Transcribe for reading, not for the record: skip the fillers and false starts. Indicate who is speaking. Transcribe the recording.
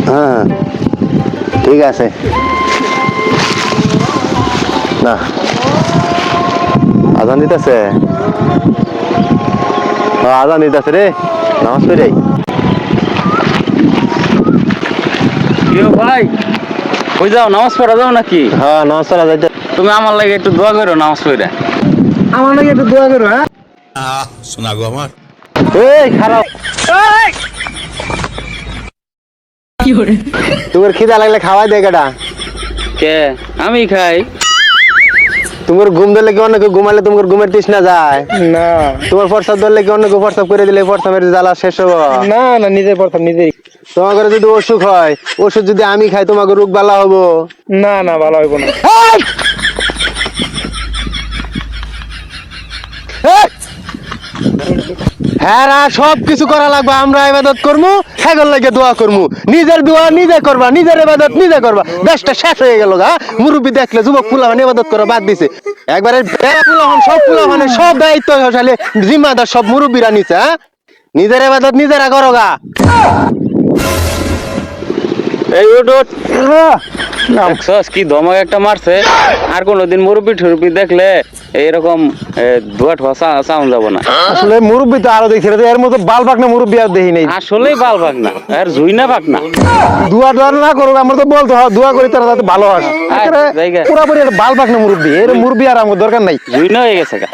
Speaker 1: হ্যাঁ ঠিক আছে না আজান দিতেছে আজান দিতেছে রে নামাজ পড়ে
Speaker 2: ভাই ওই যাও নামাজ পড়া যাও নাকি?
Speaker 1: হ্যাঁ নামাজ পড়া যাইতে
Speaker 2: তুমি আমার লাগে একটু দোয়া করো নামাজ পড়ে।
Speaker 1: আমার নাকি একটু দোয়া করো। হ্যাঁ
Speaker 3: শোনা গো আমার
Speaker 1: এই খারাপ তোমার খিদা লাগলে খাওয়াই দে কেটা
Speaker 2: কে আমি খাই?
Speaker 1: তোমার ঘুম ধরলে কি অন্য কেউ ঘুমালে তোমার ঘুমের তৃষ্ণা যায় না? তোমার প্রস্তাব ধরলে কি অন্য কেউ প্রস্তাব করে দিলে প্রস্তাবের জ্বালা শেষ হবো না? না নিজের প্রস্তাব নিজেই। তোমার ঘরে যদি অসুখ হয় ওষুধ যদি আমি খাই তোমাকে রোগ বালা হবো না? না ভালো হইব না। হ্যাঁ সব কিছু করা লাগবে আমরা ইবাদত করবো হ্যাঁ লাগে দোয়া করবো নিজের দোয়া নিজে করবা নিজের ইবাদত নিজে করবা দেশটা শেষ হয়ে গেল গা মুরব্বী দেখলে যুবক পুলাহান ইবাদত করা বাদ দিছে একবারে সব পুলাহানে সব দায়িত্ব জিম্মাদার সব মুরব্বীরা নিছে হ্যাঁ নিজের ইবাদত নিজেরা করো গা
Speaker 2: এই উঠ দেখছস কি ধমক একটা মারছে আর কোনোদিন মুরব্বি টুরব্বি দেখলে এইরকম ধোয়া ঠোয়া সাউন্ড যাবো না।
Speaker 1: আসলে মুরব্বী তো আরো দেখছি এর মতো বাল পাক না মুরব্বী আর দেখি নাই
Speaker 2: আসলেই বাল ভাগ না আর জুই না ভাগ না
Speaker 1: দোয়া দোয়া না করো আমরা তো বলতে হয় দোয়া করি তারা যাতে ভালো হয় পুরাপুরি বাল পাক না মুরব্বী এর মুরব্বী আর আমার দরকার নাই
Speaker 2: জুই না হয়ে গেছে গা।